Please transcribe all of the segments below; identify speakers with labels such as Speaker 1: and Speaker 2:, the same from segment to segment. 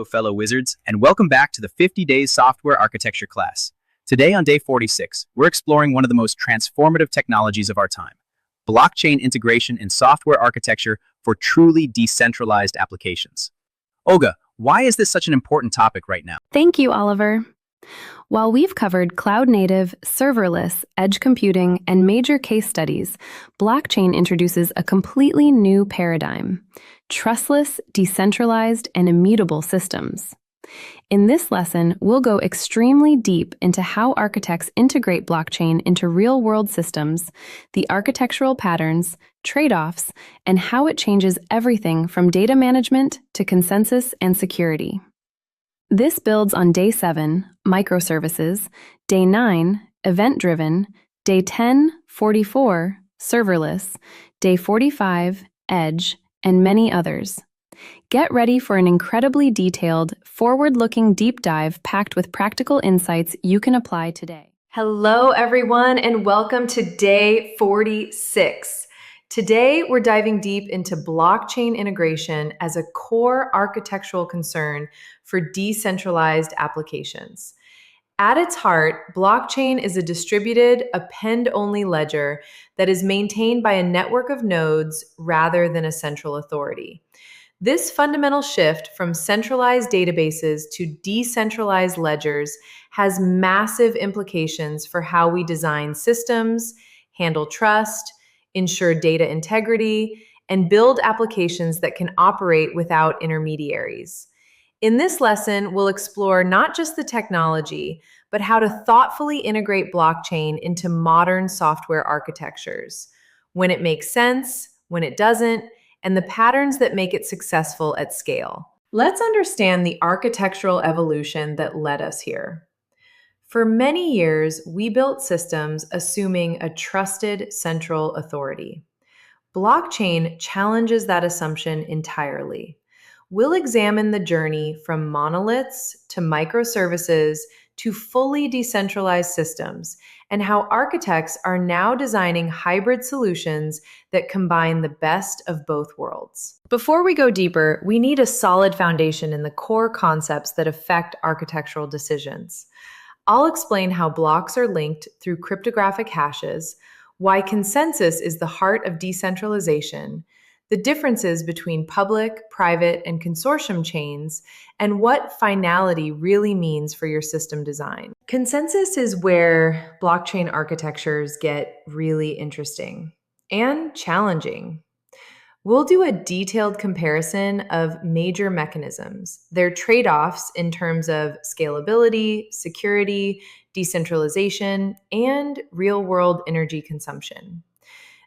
Speaker 1: Hello, fellow wizards, and welcome back to the 50 Days Software Architecture class. Today, on day 46, we're exploring one of the most transformative technologies of our time, blockchain integration in software architecture for truly decentralized applications. Olga, why is this such an important topic right now?
Speaker 2: Thank you, Oliver. While we've covered cloud-native, serverless, edge computing, and major case studies, blockchain introduces a completely new paradigm: trustless, decentralized, and immutable systems. In this lesson, we'll go extremely deep into how architects integrate blockchain into real-world systems, the architectural patterns, trade-offs, and how it changes everything from data management to consensus and security. This builds on day 7, microservices, day 9, event-driven, day 10, 44, serverless, day 45, edge, and many others. Get ready for an incredibly detailed, forward-looking deep dive packed with practical insights you can apply today.
Speaker 3: Hello, everyone, and welcome to day 46. Today, we're diving deep into blockchain integration as a core architectural concern for decentralized applications. At its heart, blockchain is a distributed, append-only ledger that is maintained by a network of nodes rather than a central authority. This fundamental shift from centralized databases to decentralized ledgers has massive implications for how we design systems, handle trust, ensure data integrity, and build applications that can operate without intermediaries. In this lesson, we'll explore not just the technology, but how to thoughtfully integrate blockchain into modern software architectures, when it makes sense, when it doesn't, and the patterns that make it successful at scale. Let's understand the architectural evolution that led us here. For many years, we built systems assuming a trusted central authority. Blockchain challenges that assumption entirely. We'll examine the journey from monoliths to microservices to fully decentralized systems and how architects are now designing hybrid solutions that combine the best of both worlds. Before we go deeper, we need a solid foundation in the core concepts that affect architectural decisions. I'll explain how blocks are linked through cryptographic hashes, why consensus is the heart of decentralization, the differences between public, private, and consortium chains, and what finality really means for your system design. Consensus is where blockchain architectures get really interesting and challenging. We'll do a detailed comparison of major mechanisms, their trade-offs in terms of scalability, security, decentralization, and real-world energy consumption.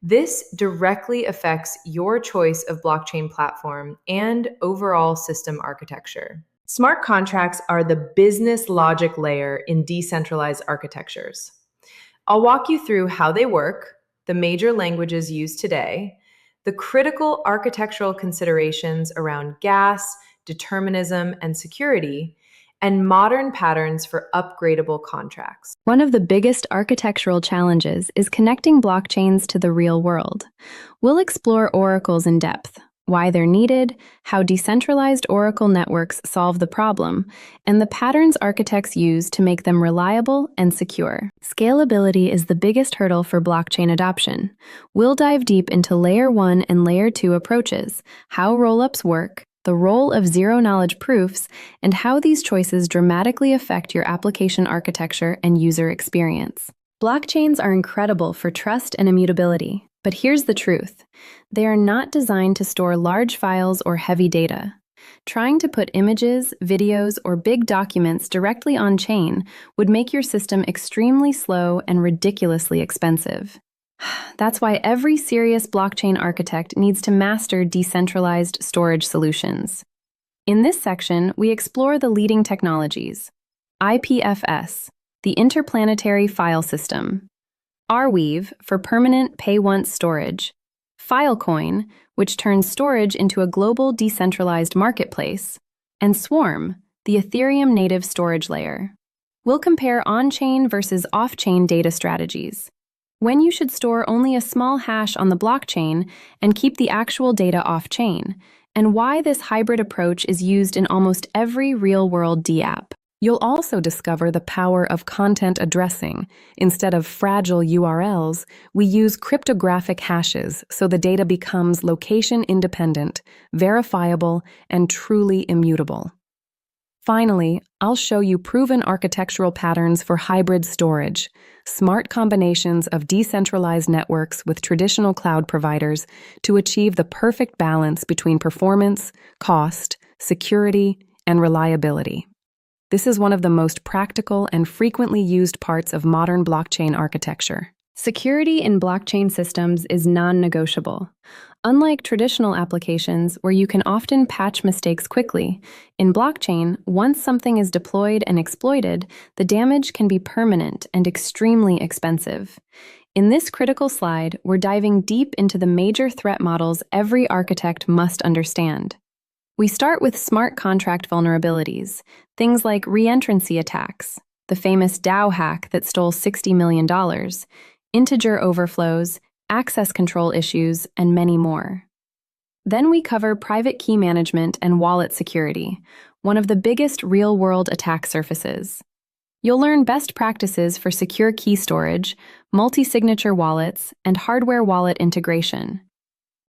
Speaker 3: This directly affects your choice of blockchain platform and overall system architecture. Smart contracts are the business logic layer in decentralized architectures. I'll walk you through how they work, the major languages used today, the critical architectural considerations around gas, determinism, and security, and modern patterns for upgradable contracts.
Speaker 2: One of the biggest architectural challenges is connecting blockchains to the real world. We'll explore oracles in depth, why they're needed, how decentralized oracle networks solve the problem, and the patterns architects use to make them reliable and secure. Scalability is the biggest hurdle for blockchain adoption. We'll dive deep into Layer 1 and Layer 2 approaches, how rollups work, the role of zero-knowledge proofs, and how these choices dramatically affect your application architecture and user experience. Blockchains are incredible for trust and immutability, but here's the truth. They are not designed to store large files or heavy data. Trying to put images, videos, or big documents directly on-chain would make your system extremely slow and ridiculously expensive. That's why every serious blockchain architect needs to master decentralized storage solutions. In this section, we explore the leading technologies: IPFS, the Interplanetary File System; Arweave, for permanent pay-once storage; Filecoin, which turns storage into a global decentralized marketplace; and Swarm, the Ethereum native storage layer. We'll compare on-chain versus off-chain data strategies, when you should store only a small hash on the blockchain and keep the actual data off-chain, and why this hybrid approach is used in almost every real-world dApp. You'll also discover the power of content addressing. Instead of fragile URLs, we use cryptographic hashes so the data becomes location-independent, verifiable, and truly immutable. Finally, I'll show you proven architectural patterns for hybrid storage, smart combinations of decentralized networks with traditional cloud providers to achieve the perfect balance between performance, cost, security, and reliability. This is one of the most practical and frequently used parts of modern blockchain architecture. Security in blockchain systems is non-negotiable. Unlike traditional applications where you can often patch mistakes quickly, in blockchain, once something is deployed and exploited, the damage can be permanent and extremely expensive. In this critical slide, we're diving deep into the major threat models every architect must understand. We start with smart contract vulnerabilities, things like reentrancy attacks, the famous DAO hack that stole $60 million, integer overflows, access control issues, and many more. Then we cover private key management and wallet security, one of the biggest real-world attack surfaces. You'll learn best practices for secure key storage, multi-signature wallets, and hardware wallet integration.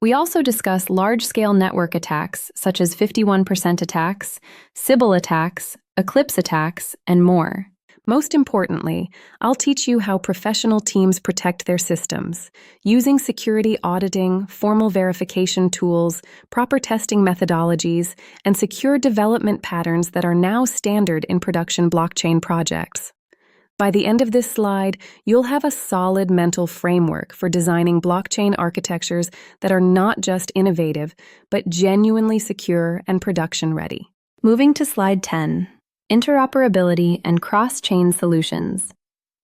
Speaker 2: We also discuss large-scale network attacks such as 51% attacks, Sybil attacks, Eclipse attacks, and more. Most importantly, I'll teach you how professional teams protect their systems, using security auditing, formal verification tools, proper testing methodologies, and secure development patterns that are now standard in production blockchain projects. By the end of this slide, you'll have a solid mental framework for designing blockchain architectures that are not just innovative, but genuinely secure and production-ready. Moving to slide 10. Interoperability and cross-chain solutions.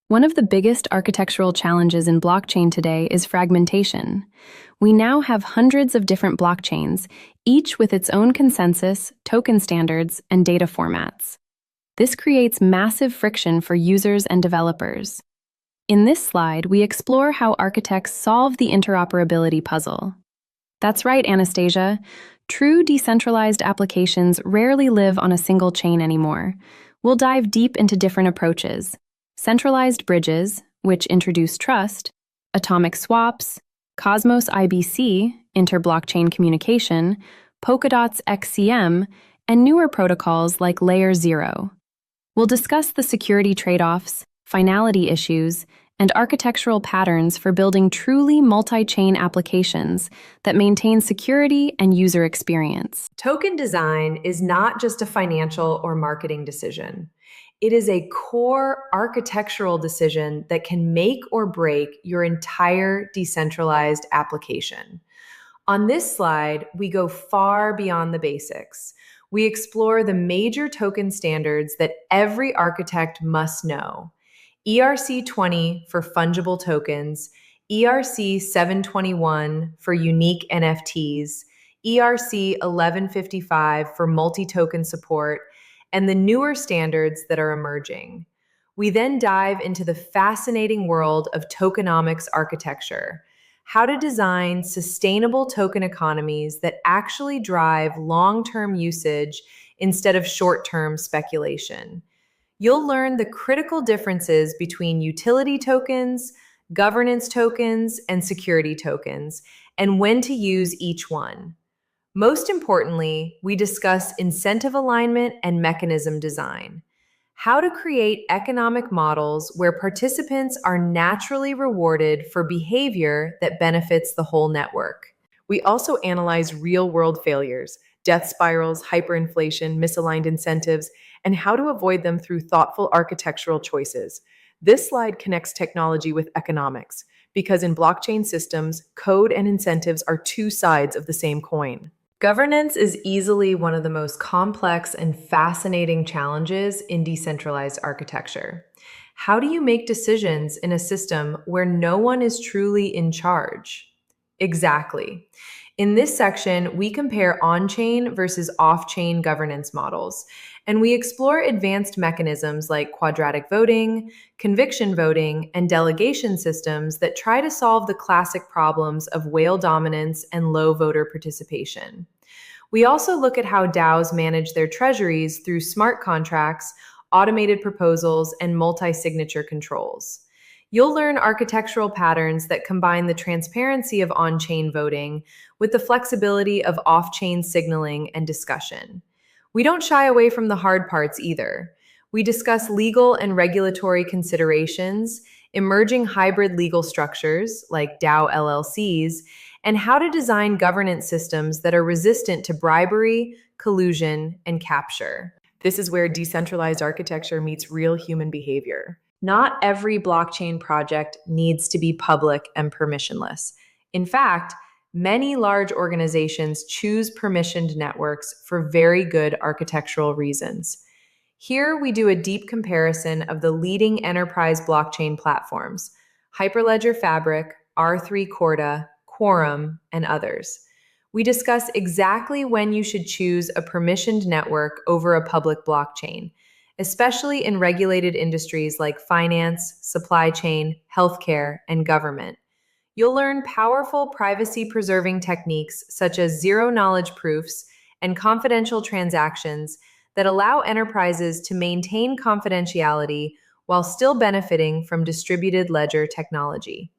Speaker 2: One of the biggest architectural challenges in blockchain today is fragmentation. We now have hundreds of different blockchains, each with its own consensus, token standards, and data formats. This creates massive friction for users and developers. In this slide, we explore how architects solve the interoperability puzzle. That's right, Anastasia. True decentralized applications rarely live on a single chain anymore. We'll dive deep into different approaches: centralized bridges, which introduce trust, atomic swaps, Cosmos IBC, inter-blockchain communication, Polkadot's XCM, and newer protocols like Layer 0. We'll discuss the security trade-offs, finality issues, and architectural patterns for building truly multi-chain applications that maintain security and user experience.
Speaker 3: Token design is not just a financial or marketing decision. It is a core architectural decision that can make or break your entire decentralized application. On this slide, we go far beyond the basics. We explore the major token standards that every architect must know: ERC-20 for fungible tokens, ERC-721 for unique NFTs, ERC-1155 for multi-token support, and the newer standards that are emerging. We then dive into the fascinating world of tokenomics architecture, how to design sustainable token economies that actually drive long-term usage instead of short-term speculation. You'll learn the critical differences between utility tokens, governance tokens, and security tokens, and when to use each one. Most importantly, we discuss incentive alignment and mechanism design, how to create economic models where participants are naturally rewarded for behavior that benefits the whole network. We also analyze real-world failures, death spirals, hyperinflation, misaligned incentives, and how to avoid them through thoughtful architectural choices. This slide connects technology with economics, because in blockchain systems, code and incentives are two sides of the same coin. Governance is easily one of the most complex and fascinating challenges in decentralized architecture. How do you make decisions in a system where no one is truly in charge? Exactly. In this section, we compare on-chain versus off-chain governance models, and we explore advanced mechanisms like quadratic voting, conviction voting, and delegation systems that try to solve the classic problems of whale dominance and low voter participation. We also look at how DAOs manage their treasuries through smart contracts, automated proposals, and multi-signature controls. You'll learn architectural patterns that combine the transparency of on-chain voting with the flexibility of off-chain signaling and discussion. We don't shy away from the hard parts either. We discuss legal and regulatory considerations, emerging hybrid legal structures like DAO LLCs, and how to design governance systems that are resistant to bribery, collusion, and capture. This is where decentralized architecture meets real human behavior. Not every blockchain project needs to be public and permissionless. In fact, many large organizations choose permissioned networks for very good architectural reasons. Here we do a deep comparison of the leading enterprise blockchain platforms, Hyperledger Fabric, R3 Corda, Quorum, and others. We discuss exactly when you should choose a permissioned network over a public blockchain, especially in regulated industries like finance, supply chain, healthcare, and government. You'll learn powerful privacy-preserving techniques such as zero-knowledge proofs and confidential transactions that allow enterprises to maintain confidentiality while still benefiting from distributed ledger technology.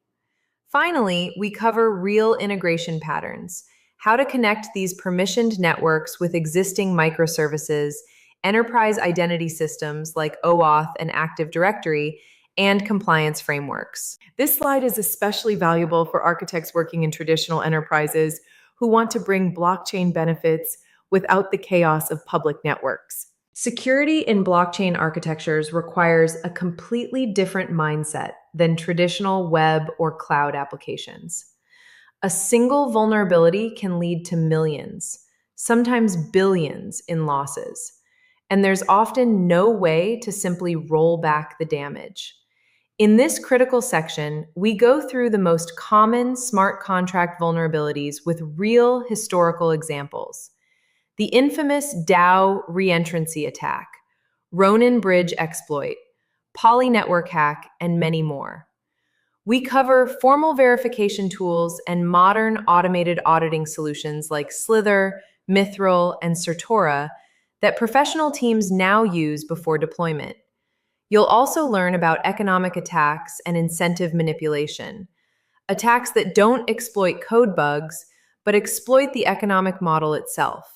Speaker 3: Finally, we cover real integration patterns, how to connect these permissioned networks with existing microservices, enterprise identity systems like OAuth and Active Directory, and compliance frameworks. This slide is especially valuable for architects working in traditional enterprises who want to bring blockchain benefits without the chaos of public networks. Security in blockchain architectures requires a completely different mindset than traditional web or cloud applications. A single vulnerability can lead to millions, sometimes billions in losses, and there's often no way to simply roll back the damage. In this critical section, we go through the most common smart contract vulnerabilities with real historical examples. The infamous DAO reentrancy attack, Ronin bridge exploit, Poly network hack, and many more. We cover formal verification tools and modern automated auditing solutions like Slither, Mithril, and Certora that professional teams now use before deployment. You'll also learn about economic attacks and incentive manipulation, attacks that don't exploit code bugs, but exploit the economic model itself.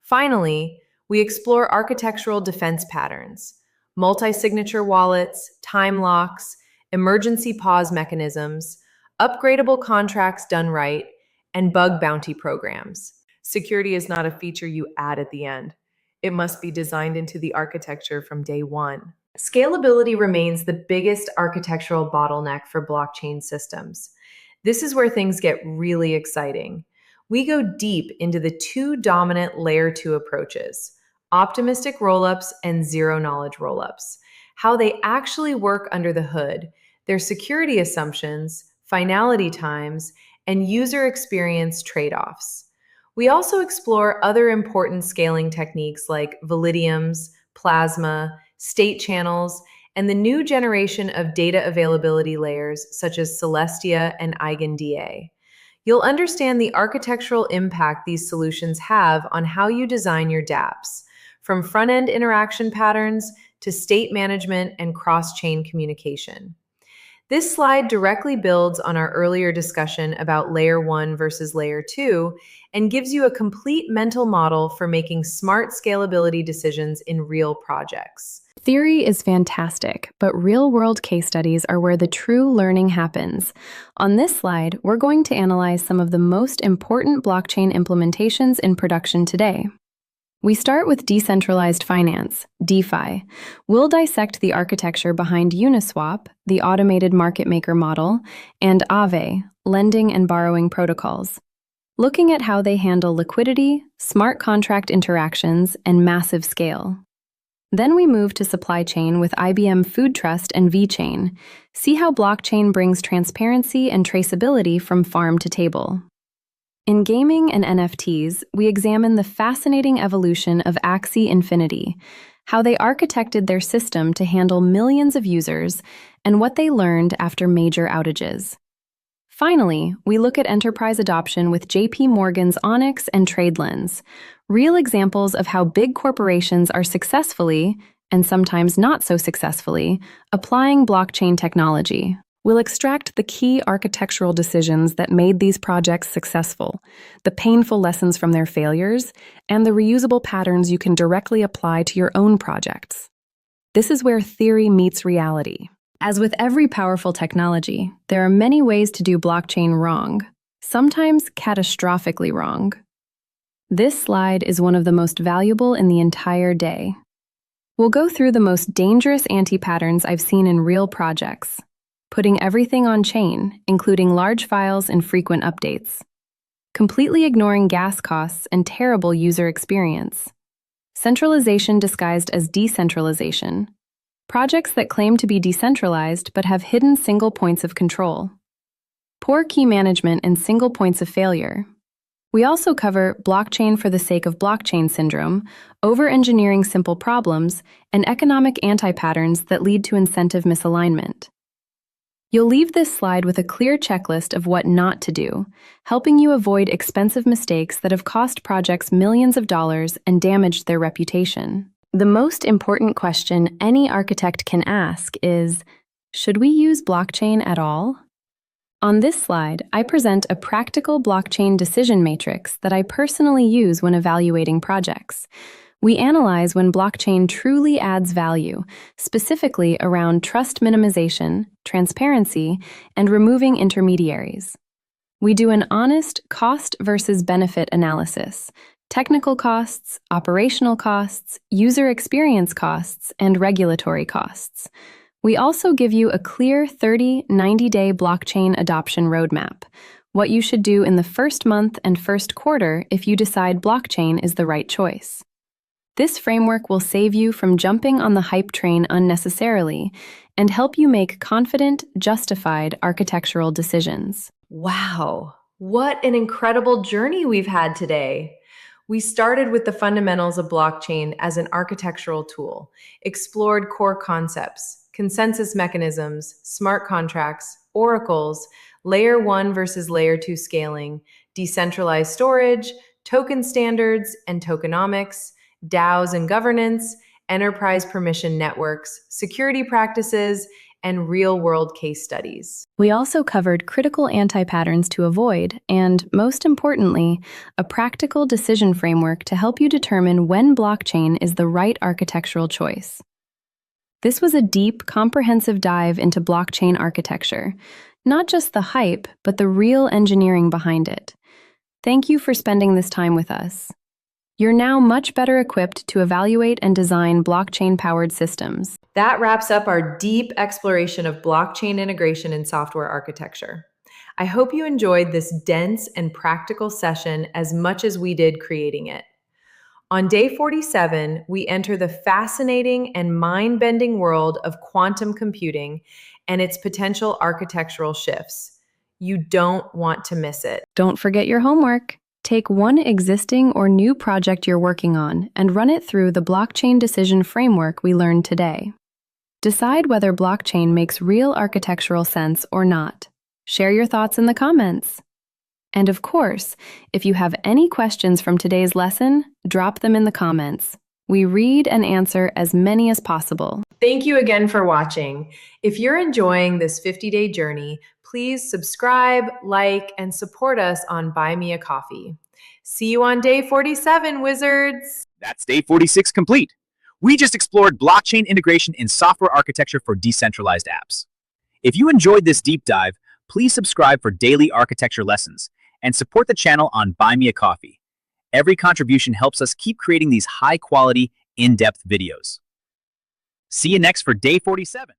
Speaker 3: Finally, we explore architectural defense patterns, multi-signature wallets, time locks, emergency pause mechanisms, upgradable contracts done right, and bug bounty programs. Security is not a feature you add at the end. It must be designed into the architecture from day one. Scalability remains the biggest architectural bottleneck for blockchain systems. This is where things get really exciting. We go deep into the two dominant layer 2 approaches, optimistic rollups and zero-knowledge rollups, how they actually work under the hood, their security assumptions, finality times, and user experience trade-offs. We also explore other important scaling techniques like validiums, plasma, state channels, and the new generation of data availability layers such as Celestia and EigenDA. You'll understand the architectural impact these solutions have on how you design your dApps, from front-end interaction patterns to state management and cross-chain communication. This slide directly builds on our earlier discussion about layer 1 versus layer 2 and gives you a complete mental model for making smart scalability decisions in real projects.
Speaker 2: Theory is fantastic, but real-world case studies are where the true learning happens. On this slide, we're going to analyze some of the most important blockchain implementations in production today. We start with decentralized finance, DeFi. We'll dissect the architecture behind Uniswap, the automated market maker model, and Aave, lending and borrowing protocols, looking at how they handle liquidity, smart contract interactions, and massive scale. Then we move to supply chain with IBM Food Trust and VeChain. See how blockchain brings transparency and traceability from farm to table. In gaming and NFTs, we examine the fascinating evolution of Axie Infinity, how they architected their system to handle millions of users, and what they learned after major outages. Finally, we look at enterprise adoption with JP Morgan's Onyx and TradeLens, real examples of how big corporations are successfully, and sometimes not so successfully, applying blockchain technology. We'll extract the key architectural decisions that made these projects successful, the painful lessons from their failures, and the reusable patterns you can directly apply to your own projects. This is where theory meets reality. As with every powerful technology, there are many ways to do blockchain wrong, sometimes catastrophically wrong. This slide is one of the most valuable in the entire day. We'll go through the most dangerous anti-patterns I've seen in real projects, putting everything on chain, including large files and frequent updates, completely ignoring gas costs and terrible user experience, centralization disguised as decentralization, projects that claim to be decentralized but have hidden single points of control, poor key management and single points of failure. We also cover blockchain for the sake of blockchain syndrome, over-engineering simple problems, and economic anti-patterns that lead to incentive misalignment. You'll leave this slide with a clear checklist of what not to do, helping you avoid expensive mistakes that have cost projects millions of dollars and damaged their reputation. The most important question any architect can ask is, should we use blockchain at all? On this slide, I present a practical blockchain decision matrix that I personally use when evaluating projects. We analyze when blockchain truly adds value, specifically around trust minimization, transparency, and removing intermediaries. We do an honest cost versus benefit analysis, technical costs, operational costs, user experience costs, and regulatory costs. We also give you a clear 90-day blockchain adoption roadmap, what you should do in the first month and first quarter if you decide blockchain is the right choice. This framework will save you from jumping on the hype train unnecessarily and help you make confident, justified architectural decisions.
Speaker 3: Wow, what an incredible journey we've had today. We started with the fundamentals of blockchain as an architectural tool, explored core concepts, consensus mechanisms, smart contracts, oracles, layer 1 versus layer 2 scaling, decentralized storage, token standards and tokenomics, DAOs and governance, enterprise permission networks, security practices, and real-world case studies.
Speaker 2: We also covered critical anti-patterns to avoid and, most importantly, a practical decision framework to help you determine when blockchain is the right architectural choice. This was a deep, comprehensive dive into blockchain architecture, not just the hype, but the real engineering behind it. Thank you for spending this time with us. You're now much better equipped to evaluate and design blockchain-powered systems.
Speaker 3: That wraps up our deep exploration of blockchain integration in software architecture. I hope you enjoyed this dense and practical session as much as we did creating it. On day 47, we enter the fascinating and mind-bending world of quantum computing and its potential architectural shifts. You don't want to miss it.
Speaker 2: Don't forget your homework. Take one existing or new project you're working on and run it through the blockchain decision framework we learned today. Decide whether blockchain makes real architectural sense or not. Share your thoughts in the comments. And of course, if you have any questions from today's lesson, drop them in the comments. We read and answer as many as possible.
Speaker 3: Thank you again for watching. If you're enjoying this 50-day journey, please subscribe, like, and support us on Buy Me a Coffee. See you on day 47, wizards!
Speaker 1: That's day 46 complete. We just explored blockchain integration in software architecture for decentralized apps. If you enjoyed this deep dive, please subscribe for daily architecture lessons and support the channel on Buy Me a Coffee. Every contribution helps us keep creating these high-quality, in-depth videos. See you next for day 47.